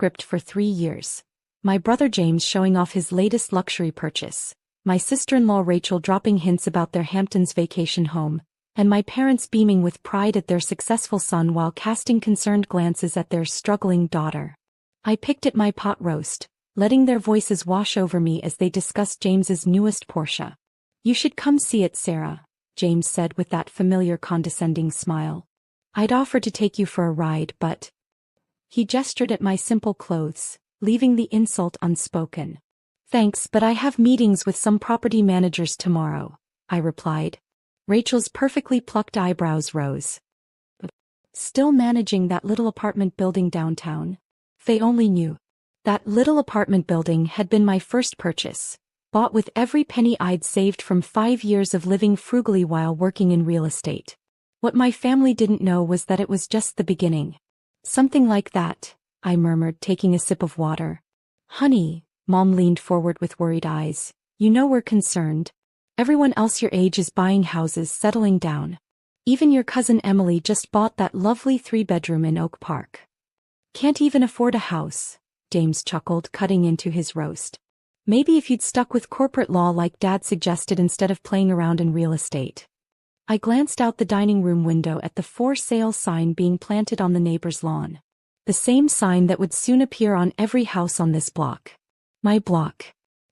script for 3 years. My brother James showing off his latest luxury purchase, my sister-in-law Rachel dropping hints about their Hamptons vacation home, and my parents beaming with pride at their successful son while casting concerned glances at their struggling daughter. I picked at my pot roast, letting their voices wash over me as they discussed James's newest Porsche. "You should come see it, Sarah," James said with that familiar condescending smile. "I'd offer to take you for a ride, but—" He gestured at my simple clothes, leaving the insult unspoken. "Thanks, but I have meetings with some property managers tomorrow," I replied. Rachel's perfectly plucked eyebrows rose. "Still managing that little apartment building downtown?" They only knew. That little apartment building had been my first purchase, bought with every penny I'd saved from 5 years of living frugally while working in real estate. What my family didn't know was that it was just the beginning. "Something like that," I murmured, taking a sip of water. "Honey," Mom leaned forward with worried eyes, "you know we're concerned. Everyone else your age is buying houses, settling down. Even your cousin Emily just bought that lovely 3-bedroom in Oak Park." "Can't even afford a house," James chuckled, cutting into his roast. "Maybe if you'd stuck with corporate law like Dad suggested instead of playing around in real estate." I glanced out the dining room window at the for sale sign being planted on the neighbor's lawn. The same sign that would soon appear on every house on this block. My block.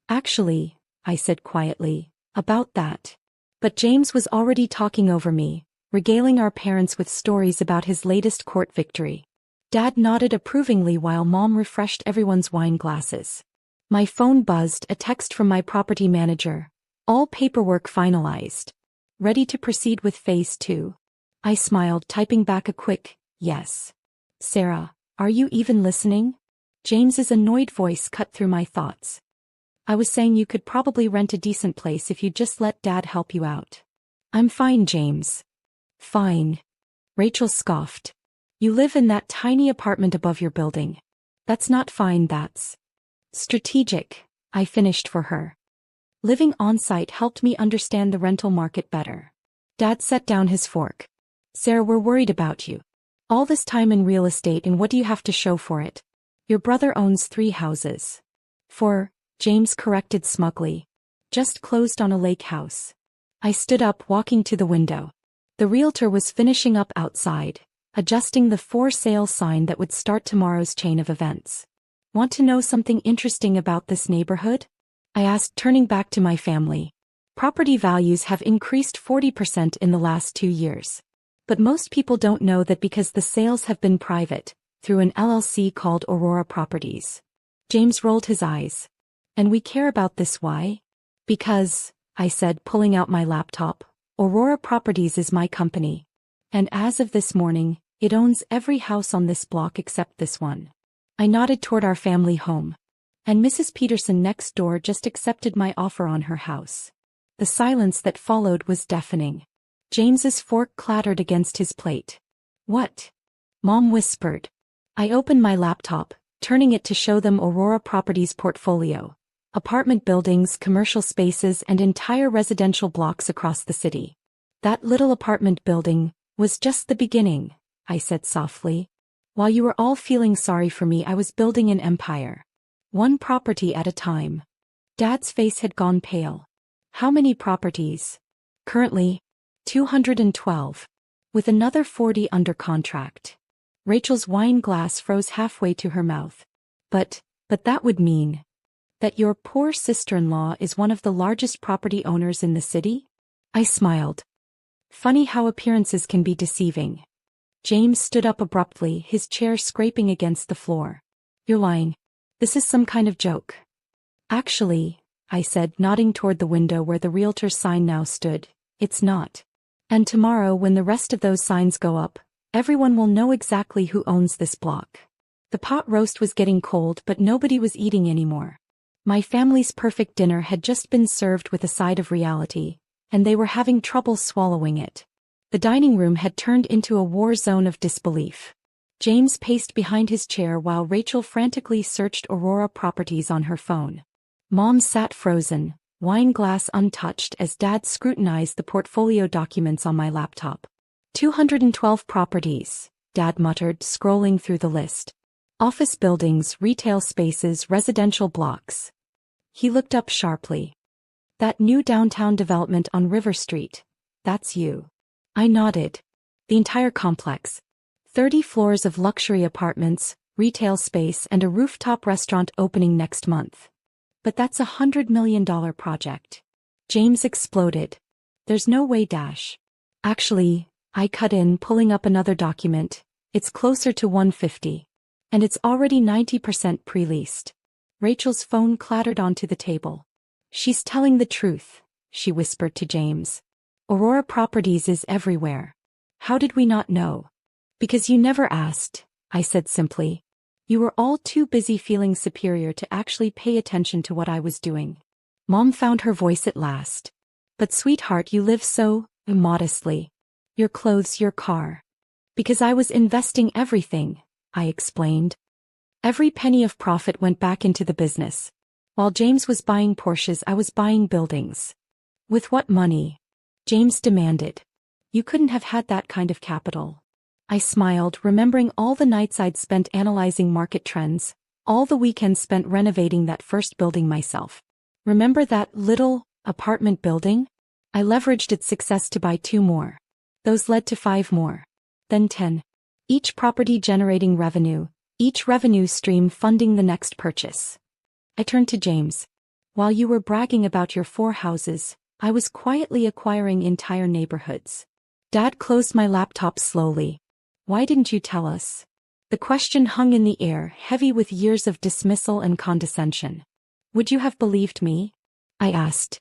"Actually," I said quietly, "about that." But James was already talking over me, regaling our parents with stories about his latest court victory. Dad nodded approvingly while Mom refreshed everyone's wine glasses. My phone buzzed, a text from my property manager. "All paperwork finalized. Ready to proceed with phase 2. I smiled, typing back a quick, "Yes." "Sarah, are you even listening?" James's annoyed voice cut through my thoughts. "I was saying you could probably rent a decent place if you just let Dad help you out." "I'm fine, James." "Fine." Rachel scoffed. "You live in that tiny apartment above your building. That's not fine, that's strategic," I finished for her. Living on-site helped me understand the rental market better. Dad set down his fork. "Sarah, we're worried about you. All this time in real estate, and what do you have to show for it? Your brother owns 3 houses. 4, James corrected smugly. Just closed on a lake house." I stood up, walking to the window. The realtor was finishing up outside, adjusting the for sale sign that would start tomorrow's chain of events. "Want to know something interesting about this neighborhood?" I asked, turning back to my family. "Property values have increased 40% in the last 2 years. But most people don't know that because the sales have been private, through an LLC called Aurora Properties." James rolled his eyes. "And we care about this, why?" "Because," I said, pulling out my laptop, "Aurora Properties is my company. And as of this morning, it owns every house on this block except this one." I nodded toward our family home. "And Mrs. Peterson next door just accepted my offer on her house." The silence that followed was deafening. James's fork clattered against his plate. "What?" Mom whispered. I opened my laptop, turning it to show them Aurora Properties' portfolio. Apartment buildings, commercial spaces, and entire residential blocks across the city. "That little apartment building was just the beginning," I said softly. "While you were all feeling sorry for me, I was building an empire. One property at a time." Dad's face had gone pale. "How many properties?" "Currently, 212. With another 40 under contract." Rachel's wine glass froze halfway to her mouth. But that would mean that your poor sister-in-law is one of the largest property owners in the city?" I smiled. Funny how appearances can be deceiving. James stood up abruptly, his chair scraping against the floor. "You're lying. This is some kind of joke." "Actually," I said, nodding toward the window where the realtor's sign now stood, "it's not. And tomorrow, when the rest of those signs go up, everyone will know exactly who owns this block." The pot roast was getting cold, but nobody was eating anymore. My family's perfect dinner had just been served with a side of reality, and they were having trouble swallowing it. The dining room had turned into a war zone of disbelief. James paced behind his chair while Rachel frantically searched Aurora Properties on her phone. Mom sat frozen, wine glass untouched, as Dad scrutinized the portfolio documents on my laptop. 212 properties, Dad muttered, scrolling through the list. Office buildings, retail spaces, residential blocks. He looked up sharply. That new downtown development on River Street. That's you. I nodded. The entire complex. 30 floors of luxury apartments, retail space, and a rooftop restaurant opening next month. But that's $100 million project. James exploded. There's no way, Dash. Actually, I cut in, pulling up another document. It's closer to 150. And it's already 90% pre-leased. Rachel's phone clattered onto the table. She's telling the truth, she whispered to James. Aurora Properties is everywhere. How did we not know? Because you never asked, I said simply. You were all too busy feeling superior to actually pay attention to what I was doing. Mom found her voice at last. But sweetheart, you live so immodestly. Your clothes, your car. Because I was investing everything, I explained. Every penny of profit went back into the business. While James was buying Porsches, I was buying buildings. With what money? James demanded. You couldn't have had that kind of capital. I smiled, remembering all the nights I'd spent analyzing market trends, all the weekends spent renovating that first building myself. Remember that little apartment building? I leveraged its success to buy 2 more. Those led to 5 more. Then 10. Each property generating revenue, each revenue stream funding the next purchase. I turned to James. While you were bragging about your 4 houses, I was quietly acquiring entire neighborhoods. Dad closed my laptop slowly. Why didn't you tell us? The question hung in the air, heavy with years of dismissal and condescension. Would you have believed me? I asked.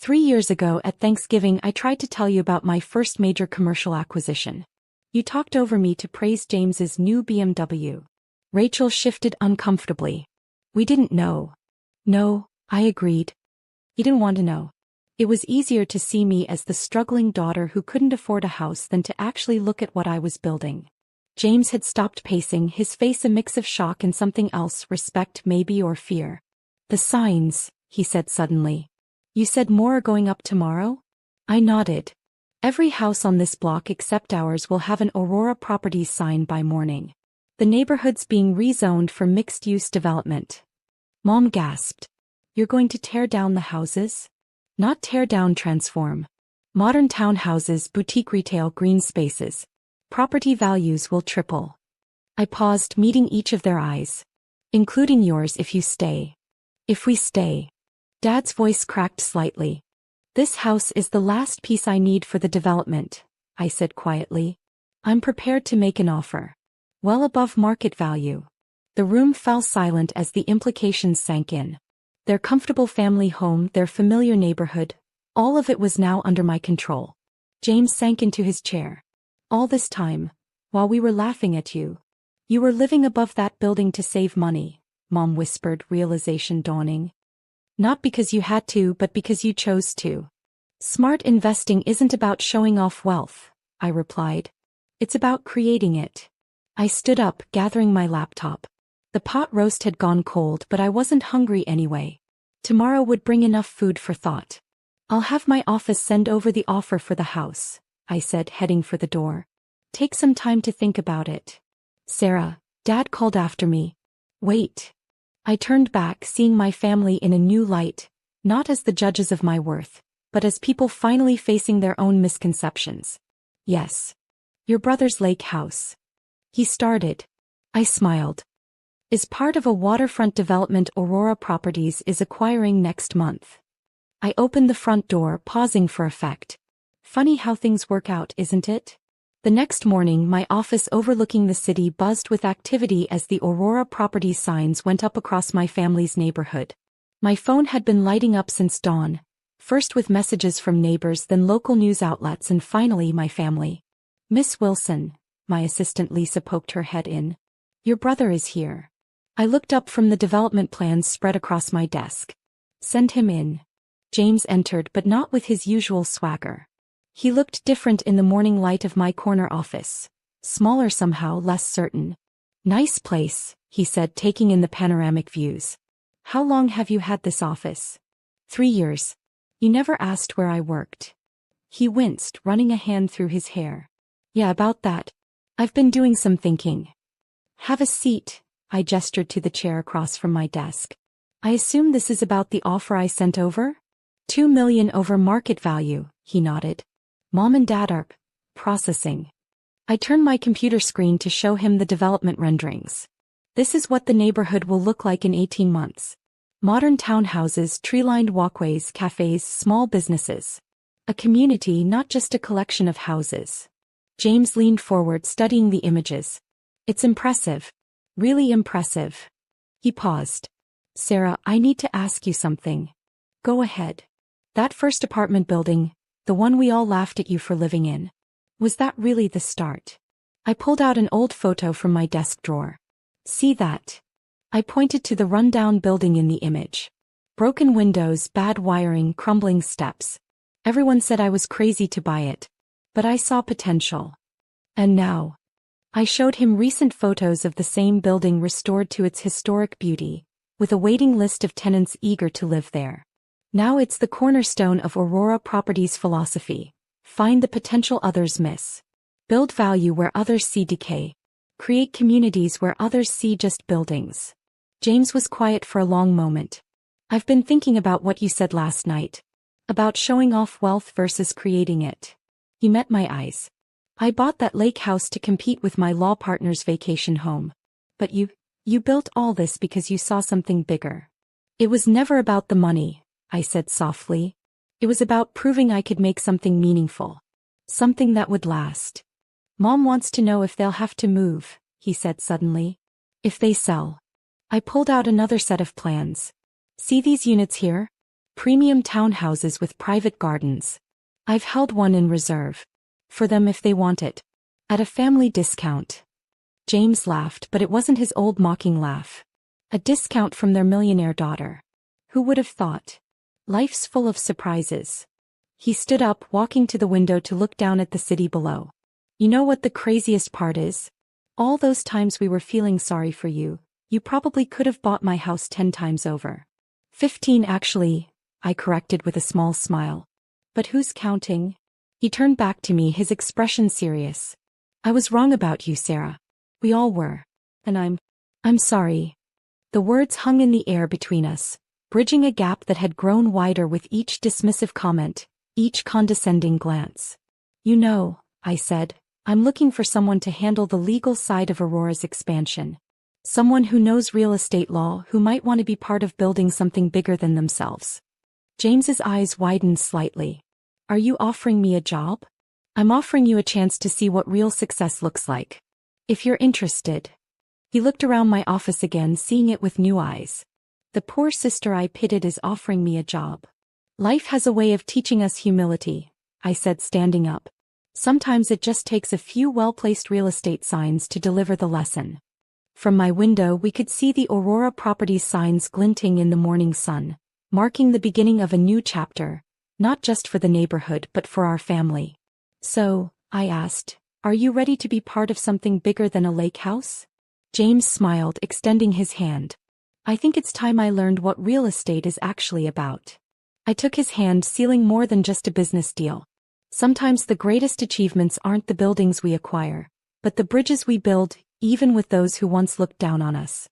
3 years ago at Thanksgiving I tried to tell you about my first major commercial acquisition. You talked over me to praise James's new BMW. Rachel shifted uncomfortably. We didn't know. No, I agreed. You didn't want to know. It was easier to see me as the struggling daughter who couldn't afford a house than to actually look at what I was building. James had stopped pacing, his face a mix of shock and something else, respect maybe or fear. The signs, he said suddenly. You said more are going up tomorrow? I nodded. Every house on this block except ours will have an Aurora Properties sign by morning. The neighborhood's being rezoned for mixed-use development. Mom gasped. You're going to tear down the houses? Not tear down, transform. Modern townhouses, boutique retail, green spaces. Property values will triple. I paused, meeting each of their eyes. Including yours if you stay. If we stay. Dad's voice cracked slightly. This house is the last piece I need for the development, I said quietly. I'm prepared to make an offer. Well above market value. The room fell silent as the implications sank in. Their comfortable family home, their familiar neighborhood, all of it was now under my control. James sank into his chair. All this time, while we were laughing at you, you were living above that building to save money, Mom whispered, realization dawning. Not because you had to, but because you chose to. Smart investing isn't about showing off wealth, I replied. It's about creating it. I stood up, gathering my laptop. The pot roast had gone cold, but I wasn't hungry anyway. Tomorrow would bring enough food for thought. I'll have my office send over the offer for the house, I said, heading for the door. Take some time to think about it. Sarah, Dad called after me. Wait. I turned back, seeing my family in a new light, not as the judges of my worth, but as people finally facing their own misconceptions. Yes. Your brother's lake house. He started. I smiled. Is part of a waterfront development Aurora Properties is acquiring next month. I opened the front door, pausing for effect. Funny how things work out, isn't it? The next morning, my office overlooking the city buzzed with activity as the Aurora Properties signs went up across my family's neighborhood. My phone had been lighting up since dawn, first with messages from neighbors, then local news outlets, and finally my family. Miss Wilson, my assistant Lisa poked her head in. Your brother is here. I looked up from the development plans spread across my desk. Send him in. James entered, but not with his usual swagger. He looked different in the morning light of my corner office. Smaller somehow, less certain. Nice place, he said, taking in the panoramic views. How long have you had this office? 3 years. You never asked where I worked. He winced, running a hand through his hair. Yeah, about that. I've been doing some thinking. Have a seat, I gestured to the chair across from my desk. I assume this is about the offer I sent over? 2 million over market value, he nodded. Mom and Dad are processing. I turned my computer screen to show him the development renderings. This is what the neighborhood will look like in 18 months. Modern townhouses, tree-lined walkways, cafes, small businesses. A community, not just a collection of houses. James leaned forward, studying the images. It's impressive. Really impressive. He paused. Sarah, I need to ask you something. Go ahead. That first apartment building, the one we all laughed at you for living in. Was that really the start? I pulled out an old photo from my desk drawer. See that? I pointed to the rundown building in the image. Broken windows, bad wiring, crumbling steps. Everyone said I was crazy to buy it. But I saw potential. And now. I showed him recent photos of the same building restored to its historic beauty, with a waiting list of tenants eager to live there. Now it's the cornerstone of Aurora Properties' philosophy. Find the potential others miss. Build value where others see decay. Create communities where others see just buildings. James was quiet for a long moment. I've been thinking about what you said last night. About showing off wealth versus creating it. He met my eyes. I bought that lake house to compete with my law partner's vacation home. But you built all this because you saw something bigger. It was never about the money, I said softly. It was about proving I could make something meaningful. Something that would last. Mom wants to know if they'll have to move, he said suddenly. If they sell. I pulled out another set of plans. See these units here? Premium townhouses with private gardens. I've held one in reserve. For them if they want it. At a family discount. James laughed, but it wasn't his old mocking laugh. A discount from their millionaire daughter. Who would have thought? Life's full of surprises. He stood up, walking to the window to look down at the city below. You know what the craziest part is? All those times we were feeling sorry for you, you probably could have bought my house 10 times over. 15 actually, I corrected with a small smile. But who's counting? He turned back to me, his expression serious. I was wrong about you, Sarah. We all were. And I'm sorry. The words hung in the air between us, bridging a gap that had grown wider with each dismissive comment, each condescending glance. You know, I said, I'm looking for someone to handle the legal side of Aurora's expansion. Someone who knows real estate law, who might want to be part of building something bigger than themselves. James's eyes widened slightly. Are you offering me a job? I'm offering you a chance to see what real success looks like. If you're interested. He looked around my office again, seeing it with new eyes. The poor sister I pitied is offering me a job. Life has a way of teaching us humility, I said, standing up. Sometimes it just takes a few well-placed real estate signs to deliver the lesson. From my window we could see the Aurora Properties signs glinting in the morning sun, marking the beginning of a new chapter, not just for the neighborhood but for our family. So, I asked, are you ready to be part of something bigger than a lake house? James smiled, extending his hand. I think it's time I learned what real estate is actually about. I took his hand, sealing more than just a business deal. Sometimes the greatest achievements aren't the buildings we acquire, but the bridges we build, even with those who once looked down on us.